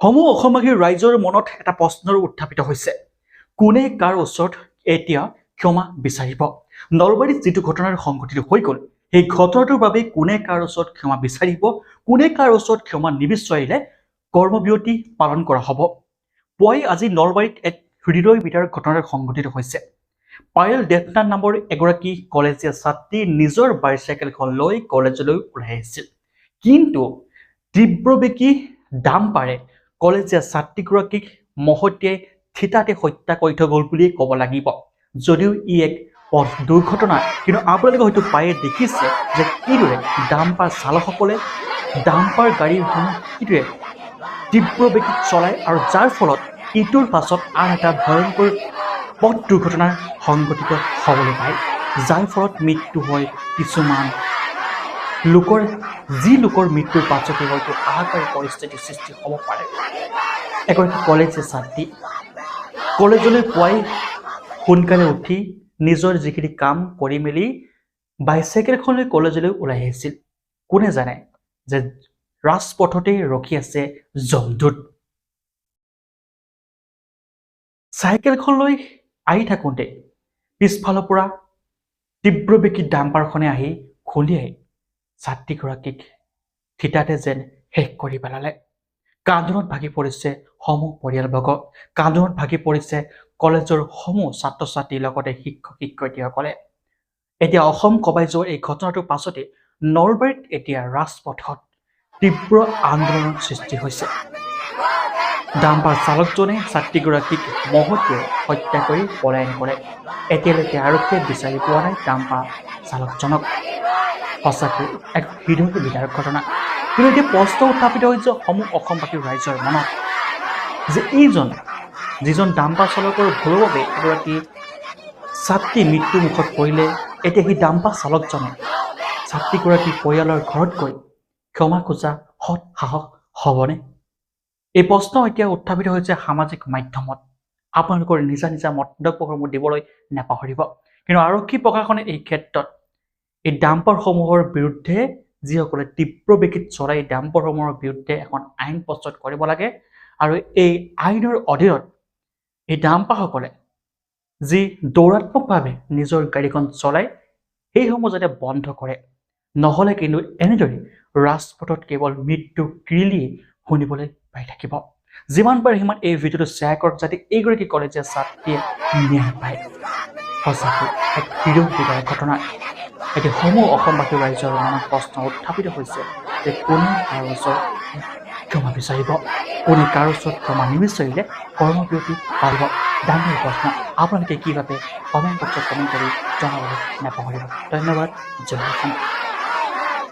সমূহ অসমবাসীৰ ৰাইজৰ মনত এটা প্ৰশ্নৰ উত্থাপিত হৈছে, কোনে কাৰ ওচৰত এতিয়া ক্ষমা বিচাৰিব? নলবাৰীত যিটো ঘটনাৰ সংঘটিত হৈ গ'ল, সেই ঘটনাটোৰ বাবে কোনে কাৰ ওচৰত ক্ষমা বিচাৰিব, কোনে কাৰ ওচৰত ক্ষমা নিবিচাৰিলে কৰ্মবিৰতি পালন কৰা হ'ব। পুৱাই আজি নলবাৰীত এক হৃদয় বিদাৰ ঘটনাৰ সংঘটিত হৈছে। পায়েল দেৱনাথ নামৰ এগৰাকী কলেজীয়া ছাত্ৰী নিজৰ বাইচাইকেলখন লৈ কলেজলৈ ওলাই আহিছিল, কিন্তু তীব্ৰবেগী ডাম্পাৰে কলেজীয়া ছাত্ৰীগৰাকীক মহতিয়াই থিতাতে হত্যা কৰি থৈ গ'ল বুলিয়ে ক'ব লাগিব। যদিও ই এক পথ দুৰ্ঘটনা, কিন্তু আপোনালোকে হয়তো পায়ে দেখিছে যে কিদৰে ডাম্পাৰ চালকসকলে ডাম্পাৰ গাড়ীসমূহ কিদৰে তীব্ৰবেগীত চলায় আৰু যাৰ ফলত ইটোৰ পাছত আন এটা ভয়ংকৰ পথ দুৰ্ঘটনা সংঘটিত হ'বলৈ পায়, যাৰ ফলত মৃত্যু হয় কিছুমান লোকৰ, যি লোকৰ মৃত্যুৰ পাছতে হয়তো আহাকাৰী পৰিস্থিতিৰ সৃষ্টি হ'ব পাৰে। এগৰাকী কলেজীয়া ছাত্ৰী কলেজলৈ পুৱাই সোনকালে উঠি নিজৰ যিখিনি কাম কৰি মেলি বাইচাইকেলখন লৈ কলেজলৈ ওলাই আহিছিল। কোনে জানে যে ৰাজপথতে ৰখি আছে যমদূত। চাইকেলখন লৈ আহি থাকোঁতে পিছফালৰ পৰা তীব্ৰবেগী ডাম্পাৰখনে আহি খুন্দিয়াই ছাত্ৰীগৰাকীক থিতাতে যেন শেষ কৰি পেলালে। কান্দোনত ভাগি পৰিছে সমূহ পৰিয়ালবৰ্গ, কান্দোনত ভাগি পৰিছে কলেজৰ সমূহ ছাত্ৰ ছাত্ৰীৰ লগতে শিক্ষক শিক্ষয়িত্ৰীসকলে। এতিয়া অসম কবাই যোৱাৰ এই ঘটনাটোৰ পাছতে নলবাৰীত এতিয়া ৰাজপথত তীব্ৰ আন্দোলনৰ সৃষ্টি হৈছে। ডাম্পাৰ চালকজনে ছাত্ৰীগৰাকীক মহতিয়াই হত্যা কৰি পলায়ন কৰে। এতিয়ালৈকে আৰক্ষীয়ে বিচাৰি পোৱা নাই ডাম্পাৰ চালকজনক। সঁচাকৈ এক হৃদয় বিদাৰ ঘটনা। কিন্তু এতিয়া প্ৰশ্ন উত্থাপিত হৈছে সমূহ অসমবাসীৰ ৰাইজৰ মনত যে যিজন ডাম্পাৰ চালকৰ ভুলৰ বাবে এগৰাকী ছাত্ৰী মৃত্যু মুখত পৰিলে, এতিয়া সেই ডাম্পাৰ চালকজনে ছাত্ৰীগৰাকীৰ পৰিয়ালৰ ঘৰত গৈ ক্ষমা খোজা সৎ সাহস হ'বনে? এই প্ৰশ্ন এতিয়া উত্থাপিত হৈছে সামাজিক মাধ্যমত। আপোনালোকৰ নিজা নিজা মন্তব্যসমূহ দিবলৈ নাপাহৰিব। কিন্তু আৰক্ষী প্ৰশাসনে এই ক্ষেত্ৰত এই ডাম্পাৰসমূহৰ বিৰুদ্ধে, যিসকলে তীব্ৰবেগীত চলাই এই ডাম্পাৰসমূহৰ বিৰুদ্ধে এখন আইন প্ৰস্তুত কৰিব লাগে, আৰু এই আইনৰ অধীনত এই ডাম্পাৰসকলে যি দৌৰাত্মকভাৱে নিজৰ গাড়ীখন চলায় সেইসমূহ যাতে বন্ধ কৰে, নহ'লে কিন্তু এনেদৰে ৰাজপথত কেৱল মৃত্যু কিৰিলিয়ে শুনিবলৈ পাই থাকিব। যিমান পাৰে সিমান এই ভিডিঅ'টো শ্বেয়াৰ কৰক যাতে এইগৰাকী কলেজীয়া ছাত্ৰীয়ে ন্যায় পায়। সঁচাকৈ এক হৃদয় বিদাৰ ঘটনা। এতিয়া সমূহ অসমবাসীৰ ৰাইজৰ মনত প্ৰশ্ন উত্থাপিত হৈছে যে কোনে কাৰ ওচৰত ক্ষমা বিচাৰিব, কোনে কাৰ ওচৰত ক্ষমা নিবিচাৰিলে কৰ্মবিৰতি পালিব। ডাঙৰ প্ৰশ্ন। আপোনালোকে কি ভাবে কমেণ্ট বক্সত কমেণ্ট কৰি জনাবলৈ নাপাহৰিব। ধন্যবাদ। জয় অসম।